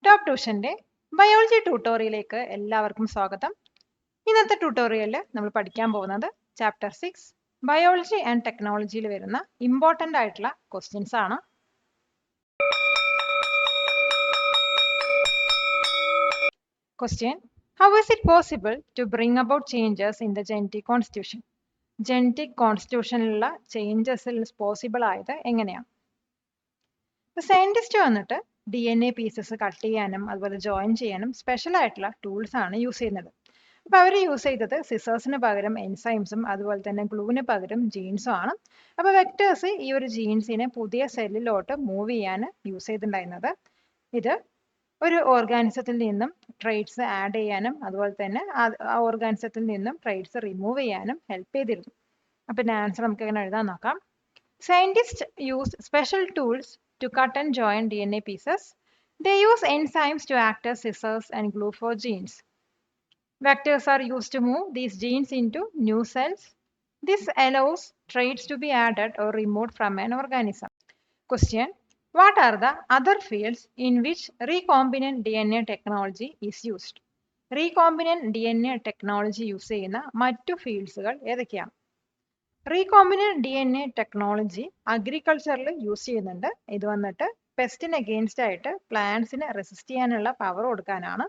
Top ട്യൂഷന്റെ biology ട്യൂട്ടോറിയലിലേക്ക് എല്ലാവർക്കും സ്വാഗതം. ഇന്നത്തെ ട്യൂട്ടോറിയലിൽ നമ്മൾ പഠിക്കാൻ പോകുന്നത് ചാപ്റ്റർ 6 ബയോളജി ആൻഡ് ടെക്നോളജിയിൽ വരുന്ന ഇമ്പോർട്ടൻ്റ് ആയിട്ടുള്ള ക്വസ്റ്റ്യൻസ് ആണ്. Question: how is it possible to bring about changes in the genetic constitution? Genetic കോൺസ്റ്റിറ്റ്യൂഷനിലുള്ള ചേഞ്ചസിൽ പോസിബിൾ ആയത് എങ്ങനെയാണ്? സയന്റിസ്റ്റ് വന്നിട്ട് DNA പീസസ് കട്ട് ചെയ്യാനും അതുപോലെ ജോയിൻ ചെയ്യാനും സ്പെഷ്യൽ ആയിട്ടുള്ള ടൂൾസ് ആണ് യൂസ് ചെയ്യുന്നത്. അപ്പോൾ അവർ യൂസ് ചെയ്തത് സിസേഴ്സിന് പകരം എൻസൈംസും അതുപോലെ തന്നെ ഗ്ലൂവിന് പകരം ജീൻസും ആണ്. അപ്പോൾ വെക്ടേഴ്സ് ഈ ഒരു ജീൻസിനെ പുതിയ സെല്ലിലോട്ട് മൂവ് ചെയ്യാൻ യൂസ് ചെയ്തിട്ടുണ്ടായിരുന്നത്. ഇത് ഒരു ഓർഗാനിസത്തിൽ നിന്നും ട്രേറ്റ്സ് ആഡ് ചെയ്യാനും അതുപോലെ തന്നെ ആ ഓർഗാനിസത്തിൽ നിന്നും ട്രേറ്റ്സ് റിമൂവ് ചെയ്യാനും ഹെൽപ്പ് ചെയ്തിരുന്നു. അപ്പോൾ ഇതിന്റെ ആൻസർ നമുക്ക് എങ്ങനെ എഴുതാൻ നോക്കാം. Scientists use special tools to cut and join DNA pieces. They use enzymes to act as scissors and glue for genes. Vectors are used to move these genes into new cells. This allows traits to be added or removed from an organism. Question: what are the other fields in which recombinant DNA technology is used? Recombinant DNA technology use ചെയ്യുന്ന മറ്റു ഫീൽഡ്സുകൾ ഏതൊക്കെയാണ്? Recombinant DNA technology അഗ്രികൾച്ചറിൽ use ചെയ്യുന്നുണ്ട്. ഇത് വന്നിട്ട് പെസ്റ്റിന് against ആയിട്ട് പ്ലാന്റ്സിനെ resist ചെയ്യാനുള്ള power കൊടുക്കാനാണ്.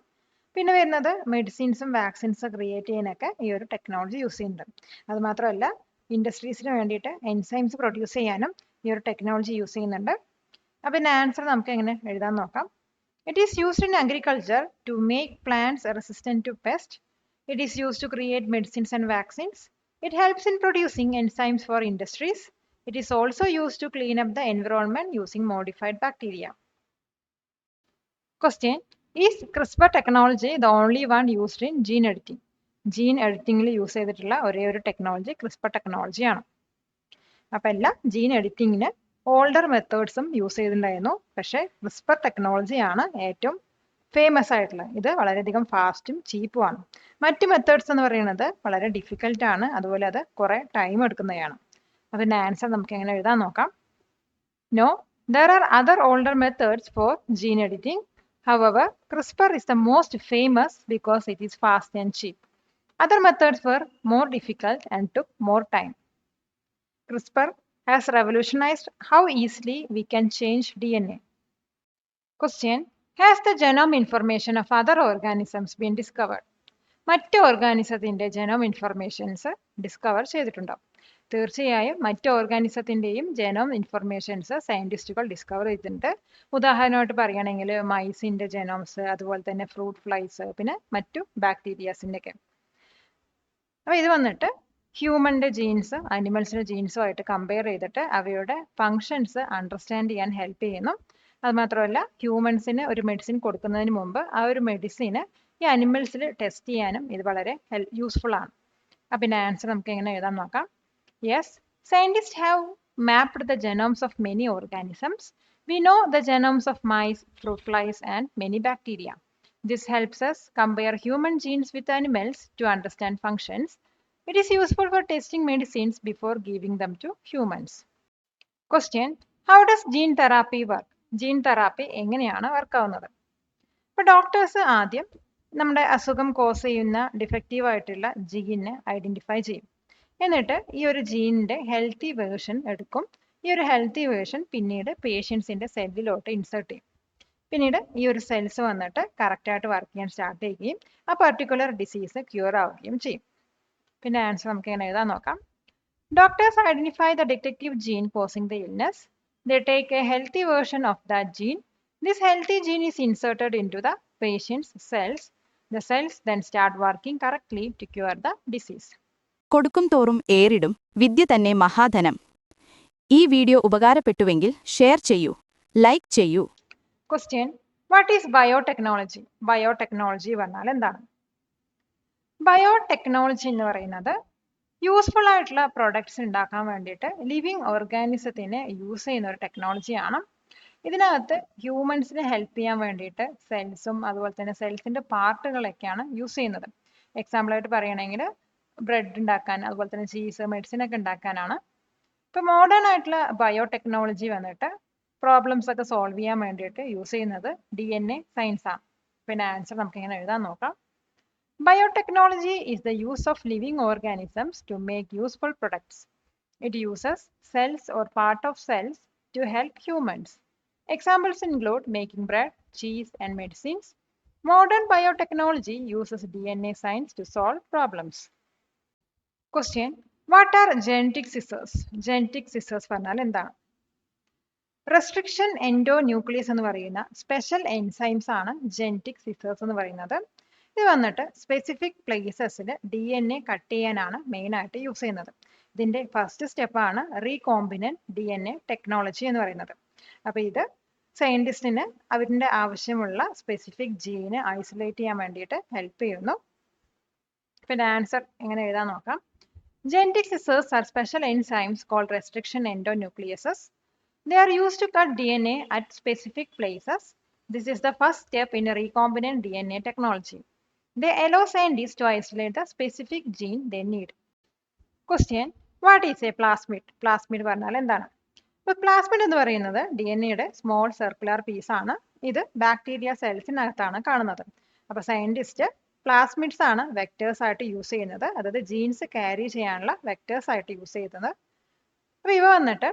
പിന്നെ വരുന്നത് മെഡിസിൻസും വാക്സിൻസും ക്രിയേറ്റ് ചെയ്യാനൊക്കെ ഈ ഒരു ടെക്നോളജി യൂസ് ചെയ്യുന്നുണ്ട്. അതുമാത്രമല്ല ഇൻഡസ്ട്രീസിന് വേണ്ടിയിട്ട് എൻസൈംസ് പ്രൊഡ്യൂസ് ചെയ്യാനും ഈ ഒരു ടെക്നോളജി യൂസ് ചെയ്യുന്നുണ്ട്. അപ്പം ഇതിന്റെ ആൻസർ നമുക്ക് എങ്ങനെ എഴുതാൻ നോക്കാം. It is used in agriculture to make plants resistant to pest. It is used to create medicines and vaccines. It helps in producing enzymes for industries. It is also used to clean up the environment using modified bacteria. Question: is CRISPR technology the only one used in gene editing? Gene editing use ചെയ്തിട്ടുള്ള ഒരേ ഒരു technology CRISPR technology ആണ്. അപ്പോൾ എല്ലാ gene എഡിറ്റിങ്ങിന് older മെത്തേഡ്സും use ചെയ്തിട്ടുണ്ടായിരുന്നു. പക്ഷേ CRISPR technology ആണ് ഏറ്റവും ഫേമസ് ആയിട്ടുള്ള. ഇത് വളരെയധികം ഫാസ്റ്റും ചീപ്പും ആണ്. മറ്റു മെത്തേഡ്സ് എന്ന് പറയുന്നത് വളരെ ഡിഫിക്കൽട്ട് ആണ്, അതുപോലെ അത് കുറെ ടൈം എടുക്കുന്നതാണ്. അതിന്റെ ആൻസർ നമുക്ക് എങ്ങനെ എഴുതാൻ നോക്കാം. No, there are other older methods for gene editing. However, CRISPR is the most famous because it is fast and cheap. Other methods were more difficult and took more time. CRISPR has revolutionized how easily we can change DNA. Question: has the genome information of other organisms been discovered? മറ്റ് ഓർഗാനിസത്തിന്റെ genome informations discover ചെയ്തിട്ടുണ്ടാവും. തീർച്ചയായും മറ്റ് ഓർഗാനിസത്തിന്റെയും genome informations സയന്റിസ്റ്റുകൾ discover ചെയ്തിട്ടുണ്ട്. ഉദാഹരണമായിട്ട് പറയുകയാണെങ്കിൽ മൈസിന്റെ ജനോംസ്, അതുപോലെ തന്നെ fruit flies, പിന്നെ മറ്റു ബാക്ടീരിയാസിന്റെ ഒക്കെ. അപ്പോൾ ഇത് വന്നിട്ട് ഹ്യൂമന്റെ ജീൻസ് അനിമൽസിന്റെ ജീൻസും ആയിട്ട് കമ്പയർ ചെയ്തിട്ട് അവയുടെ ഫങ്ഷൻസ് അണ്ടർസ്റ്റാൻഡ് ചെയ്യാൻ ഹെൽപ്പ് ചെയ്യുന്നു. അതുമാത്രമല്ല ഹ്യൂമൻസിന് ഒരു മെഡിസിൻ കൊടുക്കുന്നതിന് മുമ്പ് ആ ഒരു മെഡിസിന് ഈ അനിമൽസിൽ ടെസ്റ്റ് ചെയ്യാനും ഇത് വളരെ യൂസ്ഫുൾ ആണ്. അപ്പം ഇതിന്റെ ആൻസർ നമുക്ക് എങ്ങനെ എഴുതാൻ നോക്കാം. Yes, scientist have mapped the genomes of many organisms. We know the genomes of mice, fruit flies and many bacteria. This helps us compare human genes with animals to understand functions. It is useful for testing medicines before giving them to humans. Question: how does gene therapy work? Gene therapy എങ്ങനെയാണ് work ആവുന്നത്? ഇപ്പോൾ doctors ആദ്യം നമ്മുടെ അസുഖം cos ചെയ്യുന്ന defective ആയിട്ടുള്ള ജീനിനെ identify ചെയ്യും. എന്നിട്ട് ഈ ഒരു ജീനിന്റെ ഹെൽത്തി വേർഷൻ എടുക്കും. ഈ ഒരു ഹെൽത്തി വേർഷൻ പിന്നീട് പേഷ്യൻസിന്റെ സെല്ലിലോട്ട് ഇൻസേർട്ട് ചെയ്യും. പിന്നീട് ഈ ഒരു സെൽസ് വന്നിട്ട് കറക്റ്റായിട്ട് വർക്ക് ചെയ്യാൻ സ്റ്റാർട്ട് ചെയ്യുകയും ആ പർട്ടിക്കുലർ ഡിസീസ് ക്യൂർ ആവുകയും ചെയ്യും. പിന്നെ ആൻസർ നമുക്ക് എങ്ങനെ എഴുതാൻ നോക്കാം. Doctors identify the detective gene causing the illness. They take a healthy version of that gene. This healthy gene is inserted into the patient's cells. The cells then start working correctly to cure the disease. കൊടുക്കും തോറും ഏറിടും വിദ്യ തന്നെ മഹാധനം. ഈ video ഉപകാരപ്പെട്ടുവെങ്കിൽ share ചെയ്യൂ, like ചെയ്യൂ. Question: what is biotechnology? Biotechnology പറഞ്ഞാൽ എന്താണ്? Biotechnology എന്ന് പറയുന്നത് യൂസ്ഫുൾ ആയിട്ടുള്ള പ്രൊഡക്ട്സ് ഉണ്ടാക്കാൻ വേണ്ടിയിട്ട് ലിവിങ് ഓർഗാനിസത്തിനെ യൂസ് ചെയ്യുന്ന ഒരു ടെക്നോളജിയാണ്. ഇതിനകത്ത് ഹ്യൂമൻസിനെ ഹെൽപ്പ് ചെയ്യാൻ വേണ്ടിയിട്ട് സെൽസും അതുപോലെ തന്നെ സെൽസിന്റെ പാർട്ടുകളൊക്കെയാണ് യൂസ് ചെയ്യുന്നത്. എക്സാമ്പിളായിട്ട് പറയുകയാണെങ്കിൽ ബ്രെഡ് ഉണ്ടാക്കാൻ, അതുപോലെ തന്നെ ചീസ്, മെഡിസിൻ ഒക്കെ ഉണ്ടാക്കാനാണ്. ഇപ്പോൾ മോഡേൺ ആയിട്ടുള്ള ബയോടെക്നോളജി വന്നിട്ട് പ്രോബ്ലംസ് ഒക്കെ സോൾവ് ചെയ്യാൻ വേണ്ടിയിട്ട് യൂസ് ചെയ്യുന്നത് DNA സയൻസ് ആണ്. പിന്നെ ആൻസർ നമുക്ക് ഇങ്ങനെ എഴുതാൻ നോക്കാം. Biotechnology is the use of living organisms to make useful products. It uses cells or part of cells to help humans. Examples include making bread, cheese, and medicines. Modern biotechnology uses DNA science to solve problems. Question: What are genetic scissors? Genetic scissors പറഞ്ഞാൽ എന്താണ്? Restriction endonuclease എന്ന് പറയുന്ന special enzymes ആണ് genetic scissors എന്ന് പറയുന്നത്. ഇത് വന്നിട്ട് specific പ്ലേസസിൽ DNA cut ചെയ്യാനാണ് മെയിൻ ആയിട്ട് യൂസ് ചെയ്യുന്നത്. ഇതിന്റെ ഫസ്റ്റ് സ്റ്റെപ്പാണ് റീകോമ്പിനന്റ് DNA ടെക്നോളജി എന്ന് പറയുന്നത്. അപ്പോൾ ഇത് സയന്റിസ്റ്റിന് അവരുടെ ആവശ്യമുള്ള സ്പെസിഫിക് ജീന് ഐസൊലേറ്റ് ചെയ്യാൻ വേണ്ടിയിട്ട് ഹെൽപ്പ് ചെയ്യുന്നു. പിന്നെ ആൻസർ എങ്ങനെ എഴുതാൻ നോക്കാം. Genetic scissors are special enzymes called restriction endonucleases. They are used to cut DNA at specific places. This is the first step in a recombinant DNA technology. They allow scientists to isolate the specific gene they need. Question: What is a plasmid? Plasmid പറഞ്ഞാൽ എന്താണ്? ഇപ്പോൾ plasmid എന്ന് പറയുന്നത് DNAയുടെ small circular piece ആണ്. ഇത് bacteria സെൽസിനകത്താണ് കാണുന്നത്. അപ്പോൾ scientist plasmids ആണ് വെക്ടേഴ്സ് ആയിട്ട് യൂസ് ചെയ്യുന്നത്, അതായത് ജീൻസ് ക്യാരി ചെയ്യാനുള്ള വെക്ടേഴ്സ് ആയിട്ട് യൂസ് ചെയ്യുന്നത്. അപ്പോൾ ഇവ വന്നിട്ട്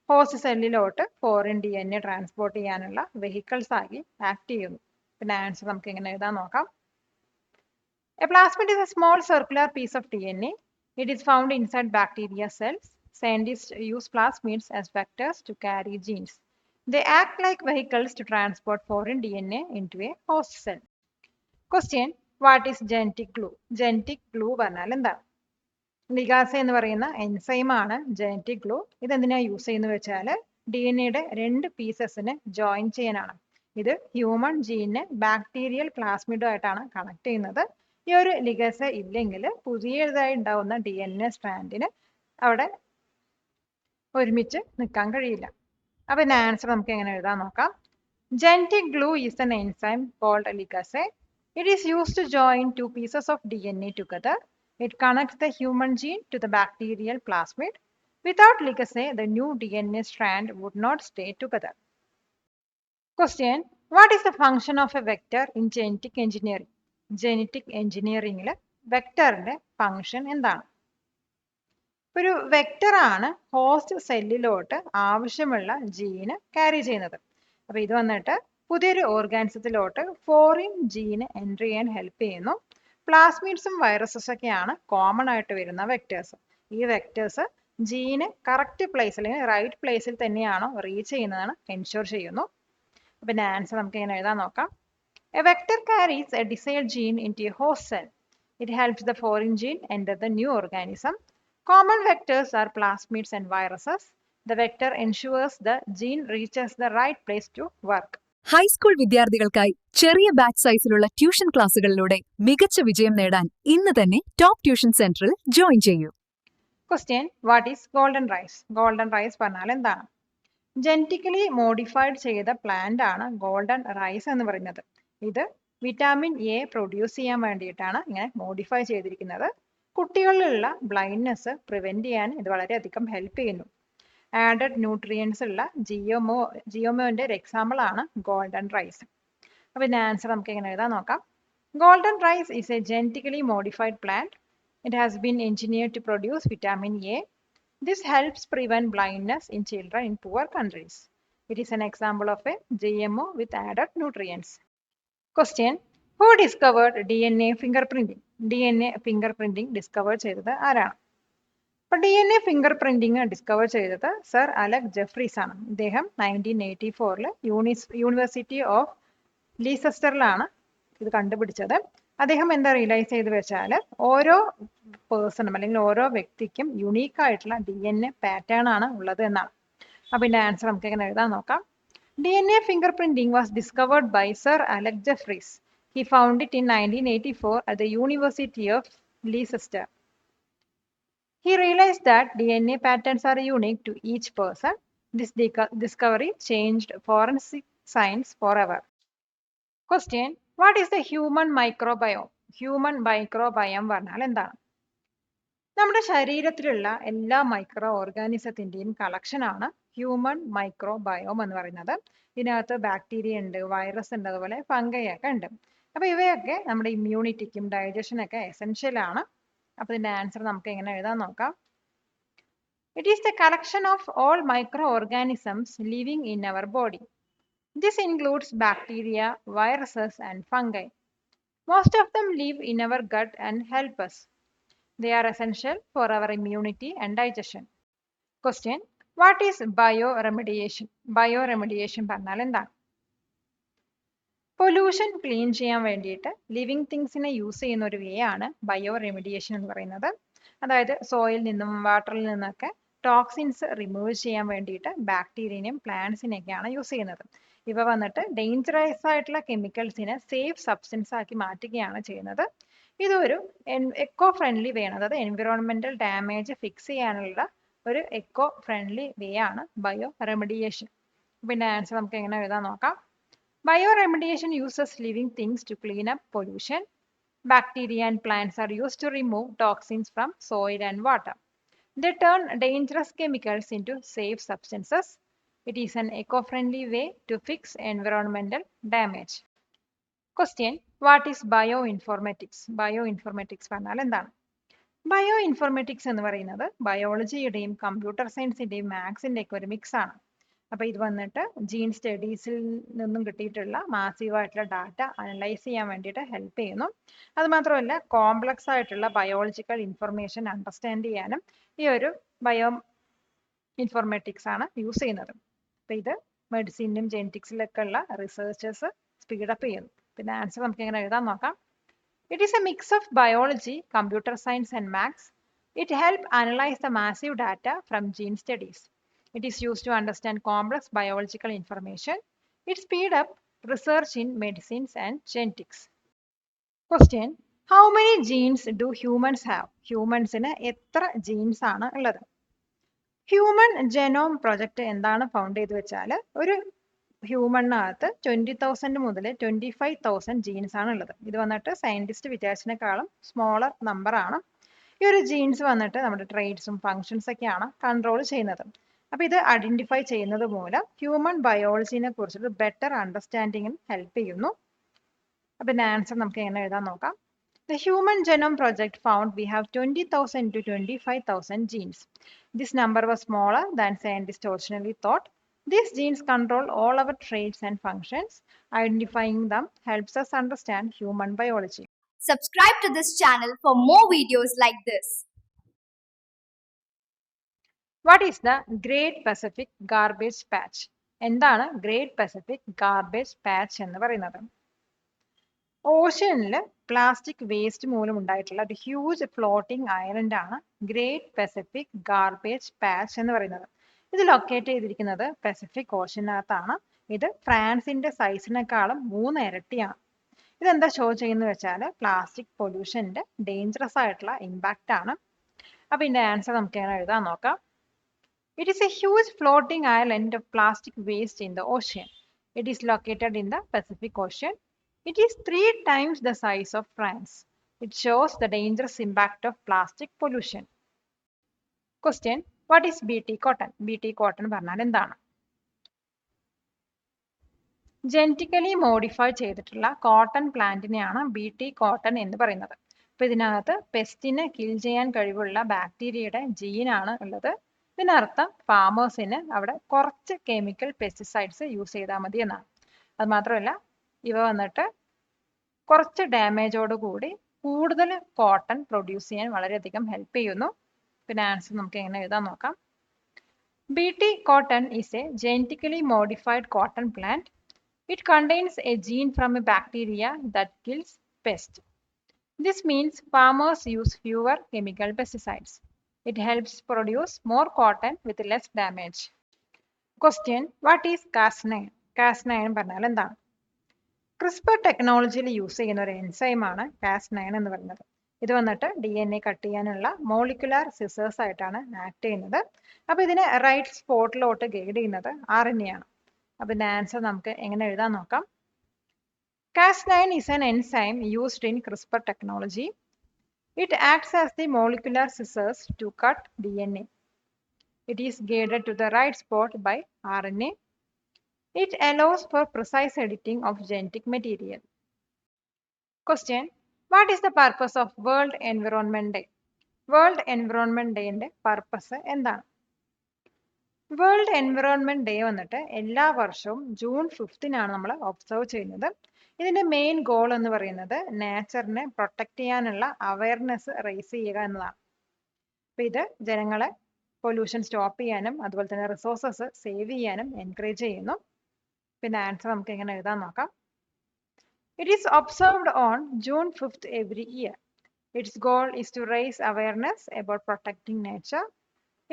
ഹോസ്റ്റ് സെല്ലിലോട്ട് ഫോറിൻ DNA ട്രാൻസ്പോർട്ട് ചെയ്യാനുള്ള വെഹിക്കിൾസ് ആയി ആക്ട് ചെയ്യുന്നു. പിന്നെ ആൻസർ നമുക്ക് എങ്ങനെ എഴുതാൻ നോക്കാം. A plasmid is a small circular piece of DNA. It is found inside bacteria cells. Scientists use plasmids as vectors to carry genes. They act like vehicles to transport foreign DNA into a host cell. Question: What is genetic glue? Genetic glue പറഞ്ഞാൽ എന്താണ്? ലിഗാസെ എന്ന് പറയുന്ന enzyme ആണ് genetic glue. ഇതെന്തിനാ use ചെയ്യുന്നത് വെച്ചാൽ DNAയുടെ 2 പീസസിനെ join ചെയ്യാനാണ്. ഇത് ഹ്യൂമൻ ജീനിനെ ബാക്ടീരിയൽ പ്ലാസ്മിഡുമായിട്ടാണ് കണക്ട് ചെയ്യുന്നത്. ഈ ഒരു ലിഗാസെ ഇല്ലെങ്കിൽ പുതിയതായി ഉണ്ടാവുന്ന DNA സ്ട്രാൻഡിന് അവിടെ ഒരുമിച്ച് നിൽക്കാൻ കഴിയില്ല. അപ്പോൾ ഇതിന്റെ ആൻസർ നമുക്ക് എങ്ങനെ എഴുതാൻ നോക്കാം. Genetic glue is an enzyme called ligase. It is used to join 2 pieces of DNA together. It connects the human gene to the bacterial plasmid. Without ligase, the new DNA strand would not stay together. Question: What is the function of a vector in genetic engineering? Genetic engineeringൽ വെക്ടറിന്റെ function എന്താണ്? ഒരു vector ആണ് host സെല്ലിലോട്ട് ആവശ്യമുള്ള ജീന് carry ചെയ്യുന്നത്. അപ്പോൾ ഇത് വന്നിട്ട് പുതിയൊരു ഓർഗാനിസത്തിലോട്ട് ഫോറിൻ ജീന് എൻട്രി ചെയ്യാൻ ഹെൽപ്പ് ചെയ്യുന്നു. പ്ലാസ്മിഡ്സും വൈറസസ് ഒക്കെയാണ് കോമൺ ആയിട്ട് വരുന്ന വെക്ടേഴ്സ്. ഈ വെക്ടേഴ്സ് ജീന് കറക്റ്റ് പ്ലേസിൽ റൈറ്റ് പ്ലേസിൽ തന്നെയാണോ റീച്ച് ചെയ്യുന്നതാണ് എൻഷുർ ചെയ്യുന്നു. പിന്നെ ആൻസർ നമുക്ക് ഇങ്ങനെ എഴുതാൻ നോക്കാം. A vector carries a desired gene into a host cell. It helps the foreign gene enter the new organism. Common vectors are plasmids and viruses. The vector ensures the gene reaches the right place to work. High school വിദ്യാർത്ഥികൾക്കായി ചെറിയ batch സൈസിലുള്ള tuition ക്ലാസുകളിലൂടെ മികച്ച വിജയം നേടാൻ ഇന്ന് തന്നെ top tuition സെന്ററിൽ join ചെയ്യൂ. Question: What is golden rice? Golden rice പറഞ്ഞാൽ എന്താണ്? ജെനറ്റിക്കലി മോഡിഫൈഡ് ചെയ്ത പ്ലാന്റ് ആണ് ഗോൾഡൻ റൈസ് എന്ന് പറയുന്നത്. ഇത് വിറ്റാമിൻ A പ്രൊഡ്യൂസ് ചെയ്യാൻ വേണ്ടിയിട്ടാണ് ഇങ്ങനെ മോഡിഫൈ ചെയ്തിരിക്കുന്നത്. കുട്ടികളിലുള്ള ബ്ലൈൻഡ്നെസ് പ്രിവെന്റ് ചെയ്യാൻ ഇത് വളരെയധികം ഹെൽപ്പ് ചെയ്യുന്നു. ആഡഡ് ന്യൂട്രിയൻസ് ഉള്ള ജിയോമോന്റെ ഒരു എക്സാമ്പിൾ ആണ് ഗോൾഡൻ റൈസ്. അപ്പോൾ ഇതിന്റെ ആൻസർ നമുക്ക് എങ്ങനെ എഴുതാൻ നോക്കാം. Golden rice is a genetically modified plant. It has been engineered to produce vitamin A. This helps prevent blindness in children in poor countries. It is an example of a GMO with added nutrients. Question: Who discovered DNA fingerprinting? DNA fingerprinting discover ചെയ്തത് ആരാണ്? അപ്പോൾ DNA fingerprinting discover ചെയ്തത് sir അലക് Jefferies ആണ്. ഇദ്ദേഹം 1984 university of ലീസെസ്റ്ററിലാണ് ഇത് കണ്ടുപിടിച്ചത്. അദ്ദേഹം എന്താ റിയലൈസ് ചെയ്ത് വെച്ചാൽ ഓരോ പേഴ്സണും അല്ലെങ്കിൽ ഓരോ വ്യക്തിക്കും യുണീക്ക് ആയിട്ടുള്ള DNA പാറ്റേൺ ആണ് ഉള്ളത് എന്നാണ്. അപ്പോൾ ഇതിന്റെ ആൻസർ നമുക്ക് എങ്ങനെ എഴുതാൻ നോക്കാം. DNA fingerprinting was discovered by Sir Alec Jeffreys. He found it in 1984 at the University of Leicester. He realized that DNA patterns are unique to each person. This discovery changed forensic science forever. Question: What is the human microbiome? Human microbiome പറഞ്ഞാൽ എന്താണ്? നമ്മുടെ ശരീരത്തിലുള്ള എല്ലാ micro ഓർഗാനിസത്തിന്റെയും കളക്ഷനാണ് human microbiome എന്ന് പറയുന്നത്. ഇതിനകത്ത് bacteria ഉണ്ട്, വൈറസ് ഉണ്ട്, അതുപോലെ ഫംഗൈ ഒക്കെ ഉണ്ട്. അപ്പൊ ഇവയൊക്കെ നമ്മുടെ ഇമ്മ്യൂണിറ്റിക്കും ഡൈജഷനൊക്കെ എസെൻഷ്യൽ ആണ്. അപ്പൊ ഇതിന്റെ ആൻസർ നമുക്ക് എങ്ങനെ എഴുതാൻ നോക്കാം. It is the collection of all microorganisms living in our body. This includes bacteria, viruses, and fungi. Most of them live in our gut and help us. They are essential for our immunity and digestion. Question: What is bioremediation? Bioremediation പറഞ്ഞാൽ എന്താണ്? Pollution clean ചെയ്യാൻ വേണ്ടിയിട്ട് living തിങ്സിനെ use ചെയ്യുന്ന ഒരു വേ ആണ് ബയോറെമിഡിയേഷൻ എന്ന് പറയുന്നത്. അതായത് സോയിൽ നിന്നും വാട്ടറിൽ നിന്നൊക്കെ ടോക്സിൻസ് റിമൂവ് ചെയ്യാൻ വേണ്ടിയിട്ട് ബാക്ടീരിയനെയും പ്ലാന്റ്സിനെയൊക്കെയാണ് യൂസ് ചെയ്യുന്നത്. ഇവ വന്നിട്ട് ഡേഞ്ചറസ് ആയിട്ടുള്ള കെമിക്കൽസിനെ സേഫ് സബ്സ്റ്റൻസ് ആക്കി മാറ്റുകയാണ് ചെയ്യുന്നത്. ഇതൊരു എക്കോ ഫ്രണ്ട്ലി വേ ആണ്, അതായത് എൻവിറോൺമെന്റൽ ഡാമേജ് ഫിക്സ് ചെയ്യാനുള്ള ഒരു എക്കോ ഫ്രണ്ട്ലി വേ ആണ് ബയോ റെമഡിയേഷൻ. പിന്നെ ആൻസർ നമുക്ക് എങ്ങനെ എഴുതാൻ നോക്കാം. Bioremediation uses living things to clean up pollution. Bacteria and plants are used to remove toxins from soil and water. They turn dangerous chemicals into safe substances. It is an eco-friendly way to fix environmental damage. Question: What is bioinformatics? Bioinformatics പറഞ്ഞാൽ എന്താണ്? Bioinformatics എന്ന് പറയുന്നത് ബയോളജിയുടെയും computer സയൻസിന്റെയും മാത്സിന്റെ ഒക്കെ ഒരു mix ആണ്. അപ്പൊ ഇത് വന്നിട്ട് ജീൻ സ്റ്റഡീസിൽ നിന്നും കിട്ടിയിട്ടുള്ള മാസീവായിട്ടുള്ള ഡാറ്റ അനലൈസ് ചെയ്യാൻ വേണ്ടിയിട്ട് ഹെൽപ്പ് ചെയ്യുന്നു. അത് മാത്രമല്ല കോംപ്ലക്സ് ആയിട്ടുള്ള ബയോളജിക്കൽ ഇൻഫർമേഷൻ അണ്ടർസ്റ്റാൻഡ് ചെയ്യാനും ഈ ഒരു ബയോ ഇൻഫോർമാറ്റിക്സ് ആണ് യൂസ് ചെയ്യുന്നത്. അപ്പൊ ഇത് മെഡിസിനും ജെനറ്റിക്സിലൊക്കെ ഉള്ള റിസർച്ചേഴ്സ് സ്പീഡപ്പ് ചെയ്യുന്നു. പിന്നെ ആൻസർ നമുക്ക് എങ്ങനെ എഴുതാൻ നോക്കാം. It is a mix of biology, computer science, and maths. It helps analyze the massive data from gene studies. It is used to understand complex biological information. It speeds up research in medicines and genetics. Question: How many genes do humans have? Humans-ന് എത്ര jeans ആണ് ഉള്ളത്? Human genome project എന്താണ് found ചെയ്ത് വെച്ചാൽ ഒരു ഹ്യൂമണിനകത്ത് 20,000 മുതൽ 25,000 jeans ആണ് ഉള്ളത്. ഇത് വന്നിട്ട് സയന്റിസ്റ്റ് വിചാരിച്ചതിനേക്കാളും സ്മോളർ നമ്പർ ആണ്. ഈ ഒരു ജീൻസ് വന്നിട്ട് നമ്മുടെ ട്രേഡ്സും ഫങ്ഷൻസ് ഒക്കെയാണ് കൺട്രോൾ ചെയ്യുന്നത്. അപ്പൊ ഇത് ഐഡന്റിഫൈ ചെയ്യുന്നത് മൂലം ഹ്യൂമൻ ബയോളജിനെ കുറിച്ചൊരു ബെറ്റർ അണ്ടർസ്റ്റാൻഡിങ്ങിന് ഹെൽപ്പ് ചെയ്യുന്നു. അപ്പൊ ആൻസർ നമുക്ക് എങ്ങനെ എഴുതാൻ നോക്കാം. The Human Genome Project found we have 20,000 to 25,000 genes. This number was smaller than scientists originally thought. These genes control all our traits and functions. Identifying them helps us understand human biology. Subscribe to this channel for more videos like this. What is the Great Pacific Garbage Patch? എന്താണ് great Pacific garbage patch എന്ന് പറയുന്നത്? ഓഷ്യനിൽ plastic waste മൂലം ഉണ്ടായിട്ടുള്ള ഒരു huge floating island ആണ് great Pacific garbage patch എന്ന് പറയുന്നത്. ഇത് ലൊക്കേറ്റ് ചെയ്തിരിക്കുന്നത് പസഫിക് ഓഷ്യനകത്താണ്. ഇത് ഫ്രാൻസിന്റെ സൈസിനേക്കാളും 3 ഇരട്ടിയാണ്. ഇതെന്താ ഷോ ചെയ്യുന്നത് വെച്ചാൽ പ്ലാസ്റ്റിക് പൊല്യൂഷന്റെ ഡേഞ്ചറസ് ആയിട്ടുള്ള ഇമ്പാക്റ്റ് ആണ്. അപ്പൊ ഇതിന്റെ ആൻസർ നമുക്ക് എങ്ങനെ എഴുതാൻ നോക്കാം. It is a huge floating island of plastic waste in the ocean. It is located in the Pacific Ocean. It is 3 times the size of France. It shows the dangerous impact of plastic pollution. Question: What is BT cotton? BT cotton പറഞ്ഞാൽ എന്താണ്? Genetically modify ചെയ്തിട്ടുള്ള cotton പ്ലാന്റിനെയാണ് BT cotton എന്ന് പറയുന്നത്. അപ്പൊ ഇതിനകത്ത് പെസ്റ്റിനെ kill ചെയ്യാൻ കഴിവുള്ള ബാക്ടീരിയയുടെ ജീനാണ് ഉള്ളത്. ഇതിനർത്ഥം ഫാമേഴ്സിന് അവിടെ കുറച്ച് കെമിക്കൽ പെസ്റ്റിസൈഡ്സ് യൂസ് ചെയ്താൽ മതി എന്നാണ്. അത് മാത്രമല്ല ഇവ വന്നിട്ട് കുറച്ച് ഡാമേജോട് കൂടി കൂടുതൽ കോട്ടൺ പ്രൊഡ്യൂസ് ചെയ്യാൻ വളരെയധികം ഹെൽപ്പ് ചെയ്യുന്നു. പിന്നെ ആൻസർ നമുക്ക് എങ്ങനെ എഴുതാൻ നോക്കാം. BT cotton is a genetically modified cotton plant. It contains a gene from a bacteria that kills pests. This means farmers use fewer chemical pesticides. It helps produce more cotton with less damage. Question: What is Cas9? Cas9 പറഞ്ഞാൽ എന്താണ്? CRISPR ടെക്നോളജിയിൽ use ചെയ്യുന്ന ഒരു എൻസൈമാണ് Cas9 എന്ന് പറയുന്നത്. ഇത് വന്നിട്ട് DNA cut ചെയ്യാനുള്ള മോളിക്കുലാർ സിസേഴ്സ് ആയിട്ടാണ് ആക്ട് ചെയ്യുന്നത്. അപ്പൊ ഇതിനെ റൈറ്റ് സ്പോട്ടിലോട്ട് ഗൈഡ് ചെയ്യുന്നത് RNA ആണ്. അപ്പൊ ഇതിന്റെ ആൻസർ നമുക്ക് എങ്ങനെ എഴുതാൻ നോക്കാം. Cas9 is an enzyme used in CRISPR technology. It acts as the molecular scissors to cut DNA. It is guided to the right spot by RNA. It allows for precise editing of genetic material. Question: What is the purpose of World Environment Day? World Environment Day ന്റെ purpose എന്താണ്? World environment day വന്നിട്ട് എല്ലാ വർഷവും June 5 നമ്മൾ observe ചെയ്യുന്നത്. ഇതിന്റെ main goal എന്ന് പറയുന്നത് നേച്ചറിനെ പ്രൊട്ടക്ട് ചെയ്യാനുള്ള അവയർനെസ് റേസ് ചെയ്യുക എന്നതാണ്. അപ്പൊ ഇത് ജനങ്ങളെ പൊല്യൂഷൻ സ്റ്റോപ്പ് ചെയ്യാനും അതുപോലെ തന്നെ റിസോഴ്സസ് സേവ് ചെയ്യാനും എൻകറേജ് ചെയ്യുന്നു. പിന്നെ ആൻസർ നമുക്ക് എങ്ങനെ എഴുതാൻ നോക്കാം. It is observed on June 5th every year. Its goal is to raise awareness about protecting nature.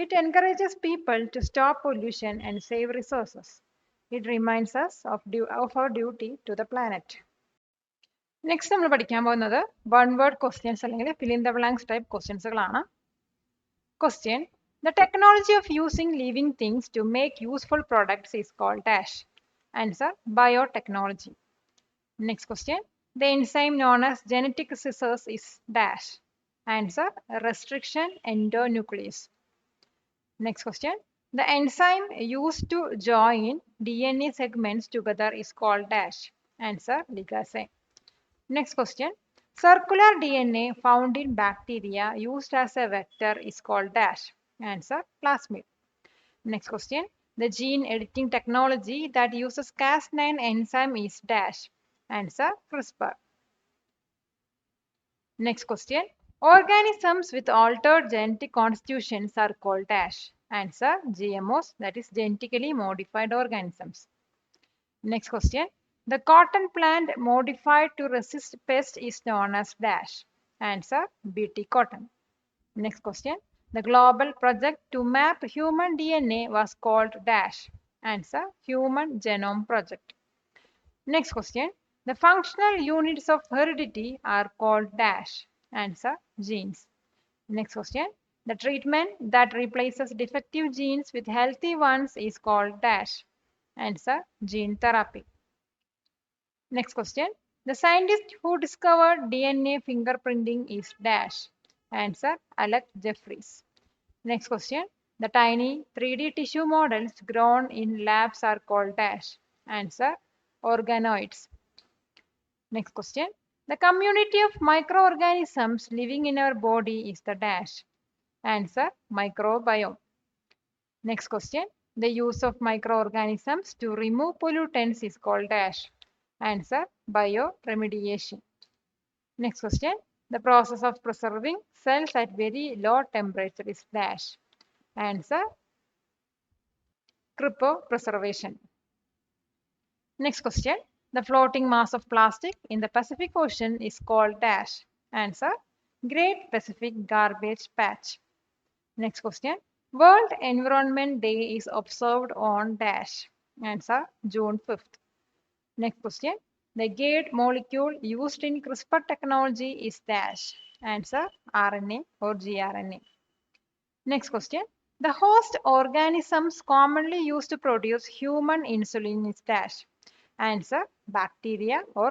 It encourages people to stop pollution and save resources. It reminds us of our duty to the planet. Next നമ്മൾ പഠിക്കാൻ പോകുന്നത് one word questions അല്ലെങ്കിൽ fill in the blanks type ക്വസ്റ്റ്യൻസുകളാണ്. Question: The technology of using living things to make useful products is called dash. Answer: biotechnology. Next question: The enzyme known as genetic scissors is dash. Answer: restriction endonuclease. Next question: The enzyme used to join DNA segments together is called dash. Answer: ligase. Next question: Circular DNA found in bacteria used as a vector is called dash. Answer: plasmid. Next question: The gene editing technology that uses Cas9 enzyme is dash. Answer: CRISPR. Next question: Organisms with altered genetic constitutions are called dash. Answer: GMOs, that is genetically modified organisms. Next question: The cotton plant modified to resist pests is known as dash. Answer: BT cotton. Next question: The global project to map human DNA was called dash. Answer: Human Genome Project. Next question: The functional units of heredity are called dash. Answer: genes. Next question: The treatment that replaces defective genes with healthy ones is called dash. Answer: gene therapy. Next question: The scientist who discovered DNA fingerprinting is dash. Answer: Alec Jeffreys. Next question: The tiny 3D tissue models grown in labs are called dash. Answer: organoids. Next question: The community of microorganisms living in our body is the dash. Answer: microbiome. Next question: The use of microorganisms to remove pollutants is called dash. Answer: bioremediation. Next question: The process of preserving cells at very low temperature is dash. Answer: cryopreservation. Next question: The floating mass of plastic in the Pacific Ocean is called dash. Answer: Great Pacific Garbage Patch. Next question: World Environment Day is observed on dash. Answer: June 5th. Next question: The gate molecule used in CRISPR technology is dash. Answer: RNA or gRNA. Next question: The host organisms commonly used to produce human insulin is dash. Answer: bacteria or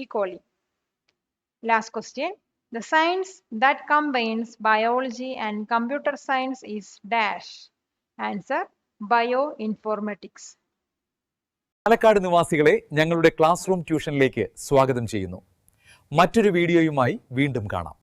E. coli. Last question: The science that combines biology and computer science is dash. Answer: bioinformatics. Palakkad നിവാസികളെ ഞങ്ങളുടെ class room ട്യൂഷനിലേക്ക് സ്വാഗതം ചെയ്യുന്നു. മറ്റൊരു വീഡിയോയുമായി വീണ്ടും കാണാം.